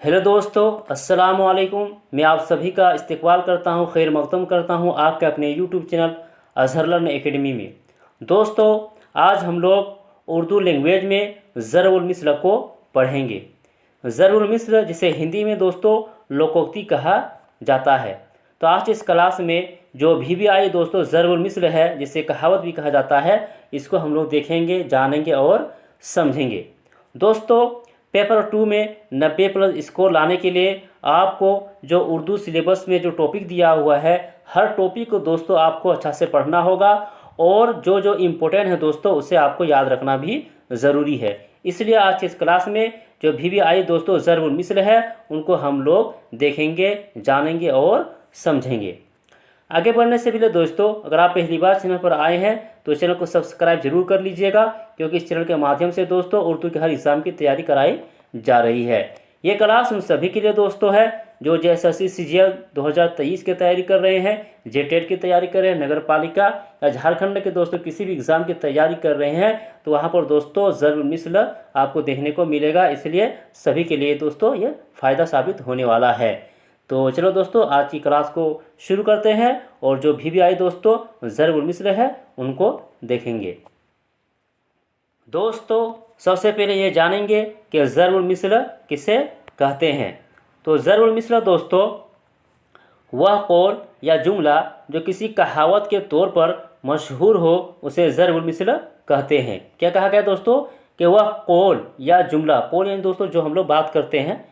Hello दोस्तों, अस्सलाम वालेकुम। मैं आप सभी का इस्तकबाल करता हूं, खैर मक़दम करता हूं आपके अपने YouTube channel Azhar learn academy में। दोस्तों, आज हम लोग उर्दू लैंग्वेज में ज़रबुल मिस्ल को पढ़ेंगे। ज़रबुल मिस्ल जिसे हिंदी में दोस्तों लोकोक्ति कहा जाता है। तो आज इस क्लास में जो VBI दोस्तों ज़रबुल मिस्ल है, जिसे कहावत भी कहा जाता है, इसको हम लोग देखेंगे, जानेंगे और समझेंगे। दोस्तों, पेपर 2 में 90+ स्कोर लाने के लिए आपको जो उर्दू सिलेबस में जो टॉपिक दिया हुआ है, हर टॉपिक को दोस्तों आपको अच्छा से पढ़ना होगा और जो जो इम्पोर्टेंट है दोस्तों उसे आपको याद रखना भी ज़रूरी है। इसलिए आज की इस क्लास में जो VBI दोस्तों ज़रबुल मिस्ल है उनको हम लोग देखेंगे, जानेंगे और समझेंगे। आगे बढ़ने से पहले दोस्तों, अगर आप पहली बार चैनल पर आए हैं तो चैनल को सब्सक्राइब जरूर कर लीजिएगा, क्योंकि इस चैनल के माध्यम से दोस्तों उर्दू के हर एग्ज़ाम की तैयारी कराई जा रही है। ये क्लास उन सभी के लिए दोस्तों है जो JSSC CGL 2023 की तैयारी कर रहे हैं, JTET की तैयारी कर रहे हैं, नगर पालिका या झारखंड के दोस्तों किसी भी एग्ज़ाम की तैयारी कर रहे हैं, तो वहाँ पर दोस्तों ज़रबुल मिस्ल आपको देखने को मिलेगा। इसलिए सभी के लिए दोस्तों ये फ़ायदा साबित होने वाला है। तो चलो दोस्तों, आज की क्लास को शुरू करते हैं और जो VBI दोस्तों ज़रबुल मिस्ल है उनको देखेंगे। दोस्तों, सबसे पहले ये जानेंगे कि ज़रबुल मिस्ल किसे कहते हैं। तो ज़रबुल मिस्ल दोस्तों वह कौल या जुमला जो किसी कहावत के तौर पर मशहूर हो उसे ज़रबुल मिस्ल कहते हैं। क्या कहा गया दोस्तों कि वह कौल या जुमला, कौल यानी दोस्तों जो हम लोग बात करते हैं,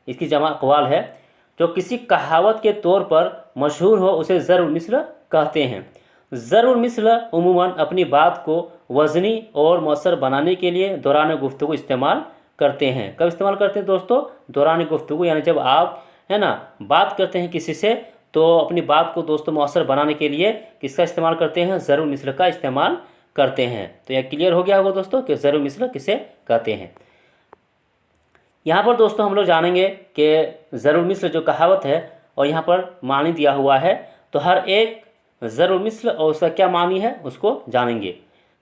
इसकी जमा अक़वाल है, जो किसी कहावत के तौर पर मशहूर हो उसे ज़रबुल मिस्ल कहते हैं। ज़रबुल मिस्ल उमूमन अपनी बात को वज़नी और मौसर बनाने के लिए दौरान गुफ्तगू इस्तेमाल करते हैं। कब इस्तेमाल करते हैं दोस्तों? दौरान गुफ्तगू, यानी जब आप है ना बात करते हैं किसी से तो अपनी बात को दोस्तों मौसर बनाने के लिए किसका इस्तेमाल करते हैं? ज़रबुल मिस्ल का इस्तेमाल करते हैं। तो यह क्लियर हो गया होगा दोस्तों कि ज़रबुल मिस्ल किसे कहते हैं। यहाँ पर दोस्तों हम लोग जानेंगे कि ज़रबुल मिस्ल जो कहावत है और यहाँ पर मानी दिया हुआ है, तो हर एक ज़रबुल मिस्ल और उसका क्या मानी है उसको जानेंगे।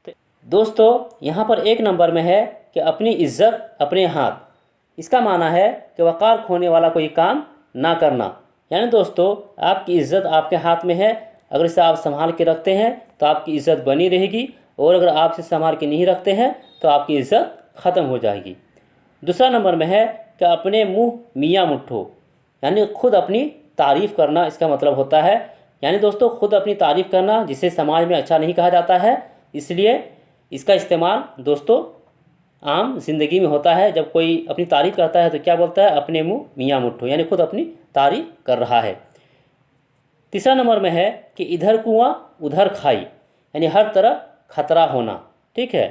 तो दोस्तों यहाँ पर 1 नंबर में है कि अपनी इज्जत अपने हाथ। इसका माना है कि वक़ार खोने वाला कोई काम ना करना, यानी दोस्तों आपकी इज्जत आपके हाथ में है। अगर इसे आप संभाल के रखते हैं तो आपकी इज्जत बनी रहेगी, और अगर आप इसे संभाल के नहीं रखते हैं तो आपकी इज्जत ख़त्म हो जाएगी। दूसरा नंबर में है कि अपने मुँह मियाँ मुट्ठो, यानी खुद अपनी तारीफ़ करना इसका मतलब होता है। यानी दोस्तों खुद अपनी तारीफ़ करना जिसे समाज में अच्छा नहीं कहा जाता है, इसलिए इसका इस्तेमाल दोस्तों आम जिंदगी में होता है। जब कोई अपनी तारीफ़ करता है तो क्या बोलता है? अपने मुँह मियाँ मुट्ठो, यानी खुद अपनी तारीफ़ कर रहा है। तीसरा नंबर में है कि इधर कुआं उधर खाई, यानी हर तरफ खतरा होना। ठीक है।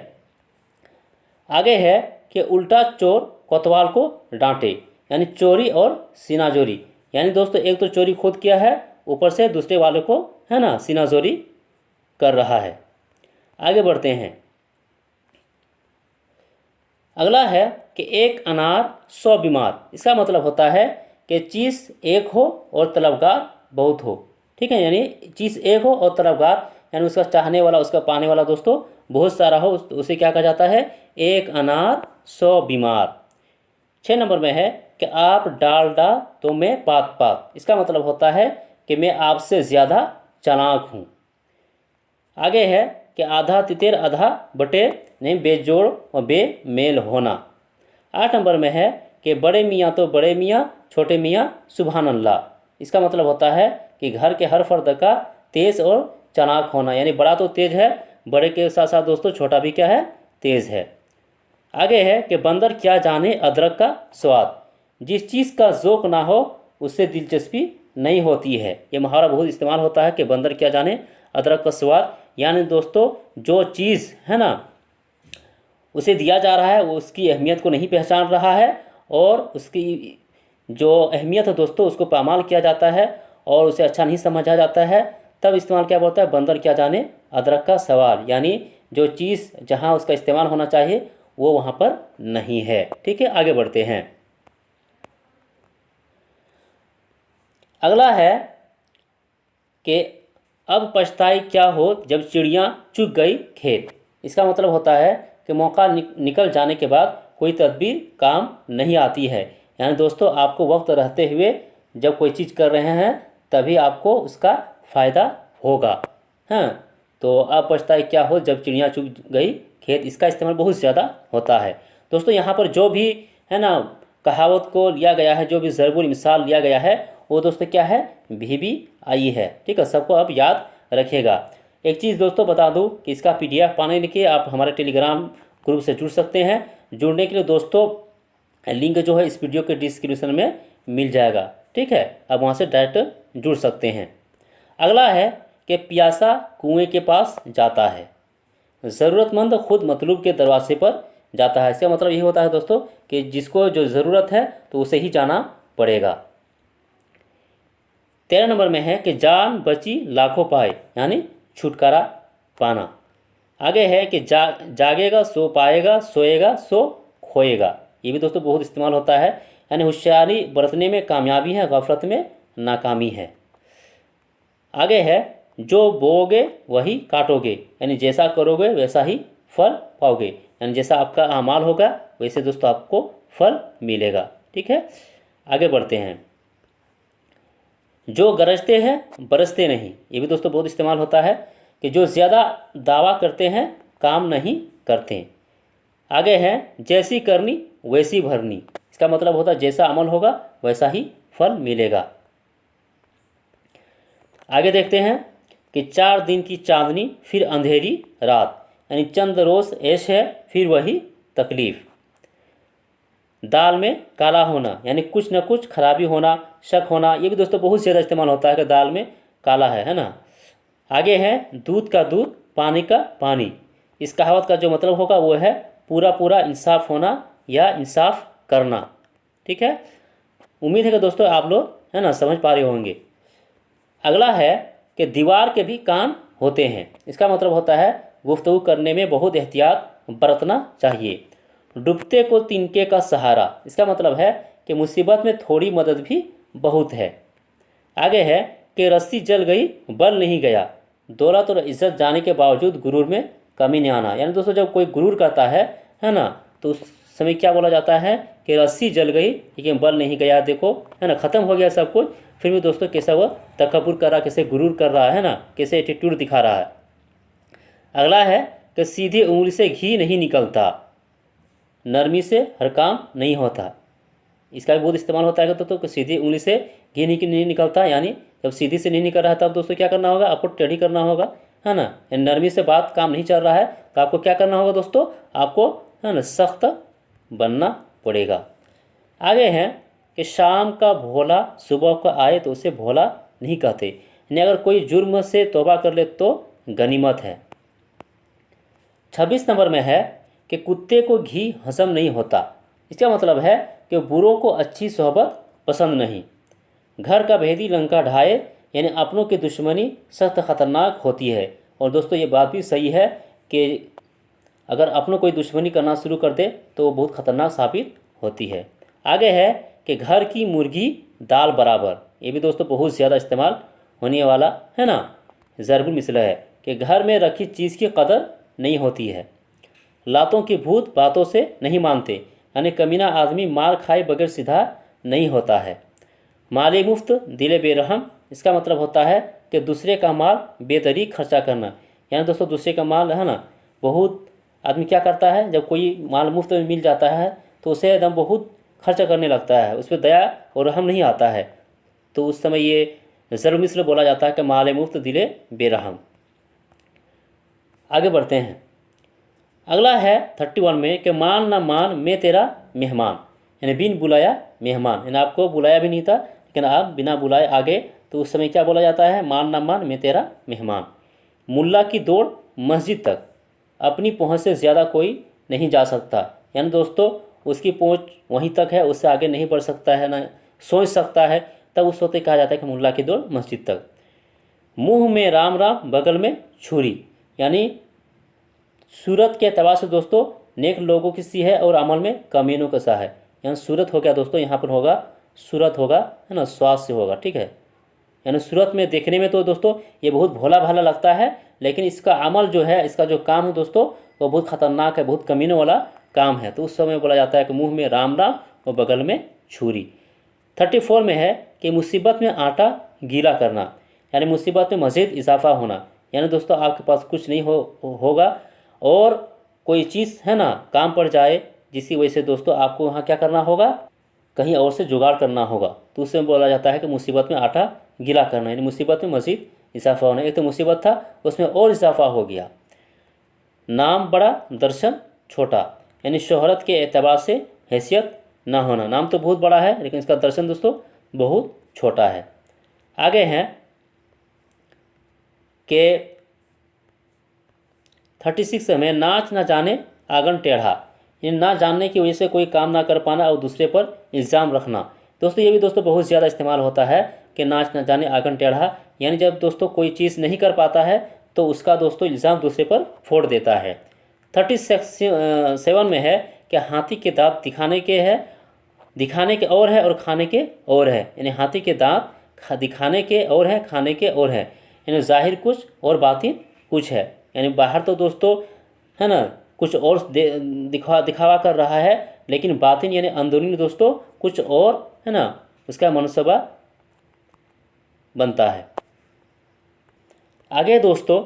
आगे है कि उल्टा चोर कोतवाल को डांटे, यानी चोरी और सीनाजोरी, यानी दोस्तों एक तो चोरी खुद किया है, ऊपर से दूसरे वाले को है ना सीनाजोरी कर रहा है। आगे बढ़ते हैं। अगला है कि एक अनार 100 बीमार। इसका मतलब होता है कि चीज़ एक हो और तलबगार बहुत हो। ठीक है, यानी चीज़ एक हो और तलबगार, यानी उसका चाहने वाला, उसका पाने वाला दोस्तों बहुत सारा हो, उसे क्या कहा जाता है? एक अनार 100 बीमार। 6 नंबर में है कि आप डालडा तो मैं पात पात। इसका मतलब होता है कि मैं आपसे ज़्यादा चालाक हूँ। आगे है कि आधा तितेर आधा बटेर, नहीं बेजोड़ और बेमेल होना। 8 नंबर में है कि बड़े मियाँ तो बड़े मियाँ, छोटे मियाँ सुभान अल्लाह। इसका मतलब होता है कि घर के हर फर्द का तेज़ और चालाक होना, यानी बड़ा तो तेज़ है, बड़े के साथ साथ दोस्तों छोटा भी क्या है? तेज़ है। आगे है कि बंदर क्या जाने अदरक का स्वाद। जिस चीज़ का ज़ौक़ ना हो उससे दिलचस्पी नहीं होती है। ये मुहावरा बहुत इस्तेमाल होता है कि बंदर क्या जाने अदरक का स्वाद, यानी दोस्तों जो चीज़ है ना उसे दिया जा रहा है वो उसकी अहमियत को नहीं पहचान रहा है, और उसकी जो अहमियत है दोस्तों उसको पामाल किया जाता है और उसे अच्छा नहीं समझा जाता है। तब इस्तेमाल क्या बोलता है? बंदर क्या जाने अदरक का स्वाद, यानी जो चीज़ जहाँ उसका इस्तेमाल होना चाहिए वो वहाँ पर नहीं है। ठीक है, आगे बढ़ते हैं। अगला है कि अब पछताई क्या हो जब चिड़िया चुग गई खेत। इसका मतलब होता है कि मौका निकल जाने के बाद कोई तदबीर काम नहीं आती है, यानी दोस्तों आपको वक्त रहते हुए जब कोई चीज़ कर रहे हैं तभी आपको उसका फ़ायदा होगा। हाँ, तो अब पछताए क्या हो जब चिड़िया चुग गई खेत, इसका इस्तेमाल बहुत ज़्यादा होता है। दोस्तों यहाँ पर जो भी है ना कहावत को लिया गया है, जो भी ज़रूरी मिसाल लिया गया है, वो दोस्तों क्या है, VVI है। ठीक है, सबको अब याद रखिएगा। एक चीज़ दोस्तों बता दूं कि इसका PDF पाने के लिए आप हमारे टेलीग्राम ग्रुप से जुड़ सकते हैं। जुड़ने के लिए दोस्तों लिंक जो है इस वीडियो के डिस्क्रिप्शन में मिल जाएगा। ठीक है, आप वहाँ से डायरेक्ट जुड़ सकते हैं। अगला है कि प्यासा कुएं के पास जाता है, ज़रूरतमंद खुद मतलूब के दरवाजे पर जाता है। इसका मतलब यही होता है दोस्तों कि जिसको जो ज़रूरत है तो उसे ही जाना पड़ेगा। 13 नंबर में है कि जान बची लाखों पाए, यानी छुटकारा पाना। आगे है कि जागेगा सो पाएगा, सोएगा सो खोएगा। ये भी दोस्तों बहुत इस्तेमाल होता है, यानी होशियारी बरतने में कामयाबी है, गफलत में नाकामी है। आगे है जो बोओगे वही काटोगे, यानी जैसा करोगे वैसा ही फल पाओगे, यानी जैसा आपका अमाल होगा वैसे दोस्तों आपको फल मिलेगा। ठीक है, आगे बढ़ते हैं। जो गरजते हैं बरसते नहीं, ये भी दोस्तों बहुत इस्तेमाल होता है कि जो ज़्यादा दावा करते हैं काम नहीं करते। आगे है जैसी करनी वैसी भरनी, इसका मतलब होता है जैसा अमल होगा वैसा ही फल मिलेगा। आगे देखते हैं कि 4 दिन की चांदनी फिर अंधेरी रात, यानी चंद रोज़ ऐश है फिर वही तकलीफ़। दाल में काला होना, यानी कुछ न कुछ खराबी होना, शक होना, ये भी दोस्तों बहुत ज़्यादा इस्तेमाल होता है कि दाल में काला है ना। आगे है दूध का दूध पानी का पानी, इस कहावत का जो मतलब होगा वो है पूरा पूरा इंसाफ होना या इंसाफ करना। ठीक है, उम्मीद है कि दोस्तों आप लोग है ना समझ पा रहे होंगे। अगला है कि दीवार के भी कान होते हैं, इसका मतलब होता है गुफ्तगू करने में बहुत एहतियात बरतना चाहिए। डूबते को तिनके का सहारा, इसका मतलब है कि मुसीबत में थोड़ी मदद भी बहुत है। आगे है कि रस्सी जल गई बल नहीं गया, दौलत और इज्जत जाने के बावजूद गुरूर में कमी नहीं आना। यानी दोस्तों जब कोई गुरूर करता है ना, तो उस समय क्या बोला जाता है कि रस्सी जल गई लेकिन बल नहीं गया, देखो है ना ख़त्म हो गया सब कुछ, फिर भी दोस्तों कैसा वो तकब्बुर कर रहा, कैसे गुरूर कर रहा है ना, कैसे एटीट्यूड दिखा रहा है। अगला है कि सीधी उंगली से घी नहीं निकलता, नरमी से हर काम नहीं होता। इसका भी बहुत इस्तेमाल होता है तो सीधी उंगली से घी नहीं निकलता, यानी जब सीधी से नहीं निकल रहा है तब दोस्तों क्या करना होगा, आपको टेढ़ी करना होगा, है ना। नरमी से बात काम नहीं चल रहा है तो आपको क्या करना होगा दोस्तों, आपको है ना सख्त बनना पड़ेगा। आगे है कि शाम का भोला सुबह को आए तो उसे भोला नहीं कहते, यानी अगर कोई जुर्म से तौबा कर ले तो गनीमत है। 26 नंबर में है कि कुत्ते को घी हजम नहीं होता, इसका मतलब है कि बुरों को अच्छी सोहबत पसंद नहीं। घर का भेदी लंका ढाए, यानी अपनों की दुश्मनी सख्त ख़तरनाक होती है। और दोस्तों ये बात भी सही है कि अगर अपनों कोई दुश्मनी करना शुरू कर दे तो वो बहुत ख़तरनाक साबित होती है। आगे है कि घर की मुर्गी दाल बराबर, ये भी दोस्तों बहुत ज़्यादा इस्तेमाल होने वाला है ना ज़रूर मिसला है कि घर में रखी चीज़ की कदर नहीं होती है। लातों की भूत बातों से नहीं मानते, यानी कमीना आदमी मार खाए बगैर सीधा नहीं होता है। माले मुफ्त दिले बेरहम, इसका मतलब होता है कि दूसरे का माल बेतरीक खर्चा करना, यानी दोस्तों दूसरे का माल है ना, बहुत आदमी क्या करता है जब कोई माल मुफ्त में मिल जाता है तो उसे एकदम बहुत खर्चा करने लगता है, उस पर दया और रहम नहीं आता है, तो उस समय ये ज़रूर मिस्र बोला जाता है कि माले मुफ्त दिले बेरहम। आगे बढ़ते हैं। अगला है 31 में कि मान ना मान मैं तेरा मेहमान, यानी बिन बुलाया मेहमान, यानी आपको बुलाया भी नहीं था लेकिन आप बिना बुलाए आ गए तो उस समय क्या बोला जाता है, मान ना मान मैं तेरा मेहमान। मुल्ला की दौड़ मस्जिद तक, अपनी पहुंच से ज़्यादा कोई नहीं जा सकता, यानी दोस्तों उसकी पहुंच वहीं तक है, उससे आगे नहीं बढ़ सकता है ना सोच सकता है, तब उस वक्त कहा जाता है कि मुल्ला की दौड़ मस्जिद तक। मुँह में राम राम बगल में छुरी, यानी सूरत के अतबार से दोस्तों नेक लोगों की सी है और अमल में कमीनों का सा है, यानी सूरत हो गया दोस्तों, यहाँ पर होगा सूरत होगा है ना, स्वास्थ्य होगा। ठीक है, यानी सूरत में देखने में तो दोस्तों ये बहुत भोला भाला लगता है, लेकिन इसका अमल जो है, इसका जो काम है दोस्तों वो बहुत ख़तरनाक है, बहुत कमीनों वाला काम है। तो उस समय बोला जाता है कि मुँह में राम राम और बगल में छुरी। 34 में है कि मुसीबत में आटा गीला करना, यानी मुसीबत में मज़ीद इजाफा होना। यानी दोस्तों आपके पास कुछ नहीं होगा और कोई चीज़ है ना काम पड़ जाए, जिसकी वजह से दोस्तों आपको वहाँ क्या करना होगा, कहीं और से जुगाड़ करना होगा, तो उससे बोला जाता है कि मुसीबत में आटा गीला करना, यानी मुसीबत में मज़ीद इजाफा होना। एक तो मुसीबत था, उसमें और इजाफा हो गया। नाम बड़ा दर्शन छोटा, यानी शोहरत के एतबार से हैसियत ना होना। नाम तो बहुत बड़ा है लेकिन इसका दर्शन दोस्तों बहुत छोटा है। आगे हैं कि 36 में नाच ना जाने आंगन टेढ़ा, यानी ना जानने की वजह से कोई काम ना कर पाना और दूसरे पर इल्ज़ाम रखना। दोस्तों ये भी दोस्तों बहुत ज़्यादा इस्तेमाल होता है कि नाच ना जाने आंगन टेढ़ा, यानी जब दोस्तों कोई चीज़ नहीं कर पाता है तो उसका दोस्तों इल्ज़ाम दूसरे पर फोड़ देता है। 37 में है कि हाथी के दांत दिखाने के और है और खाने के और है, यानी हाथी के दांत दिखाने के और है, खाने के और है, यानी ज़ाहिर कुछ और बातिन कुछ है। यानी बाहर तो दोस्तों है ना कुछ और दिखावा कर रहा है, लेकिन बातिन यानी अंदरूनी दोस्तों कुछ और है ना उसका मनसूबा बनता है। आगे दोस्तों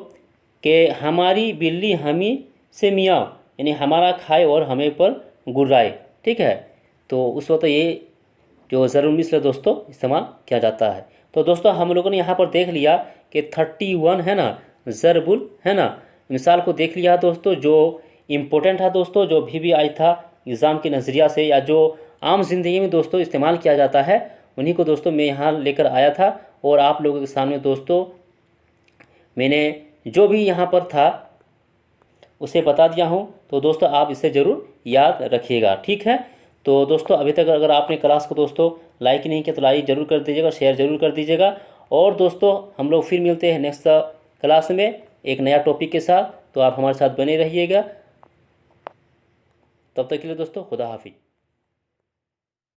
कि हमारी बिल्ली हमी से मियाँ, यानी हमारा खाए और हमें पर गुर्राए। ठीक है, तो उस वक्त ये जो ज़रुल मिस्ल दोस्तों इस्तेमाल किया जाता है। तो दोस्तों हम लोगों ने यहाँ पर देख लिया कि 31 है ना ज़रबुल है ना मिसाल को देख लिया दोस्तों, जो इम्पोर्टेंट है दोस्तों, जो भी आई था एग्ज़ाम के नज़रिया से या जो आम ज़िंदगी में दोस्तों इस्तेमाल किया जाता है, उन्हीं को दोस्तों मैं यहाँ लेकर आया था और आप लोगों के सामने दोस्तों मैंने जो भी यहाँ पर था उसे बता दिया हूँ। तो दोस्तों आप इसे ज़रूर याद रखिएगा। ठीक है, तो दोस्तों अभी तक अगर आपने क्लास को दोस्तों लाइक नहीं किया तो लाइक ज़रूर कर दीजिएगा, शेयर ज़रूर कर दीजिएगा। और दोस्तों हम लोग फिर मिलते हैं नेक्स्ट क्लास में एक नया टॉपिक के साथ, तो आप हमारे साथ बने रहिएगा। तब तक के लिए दोस्तों खुदा हाफिज़।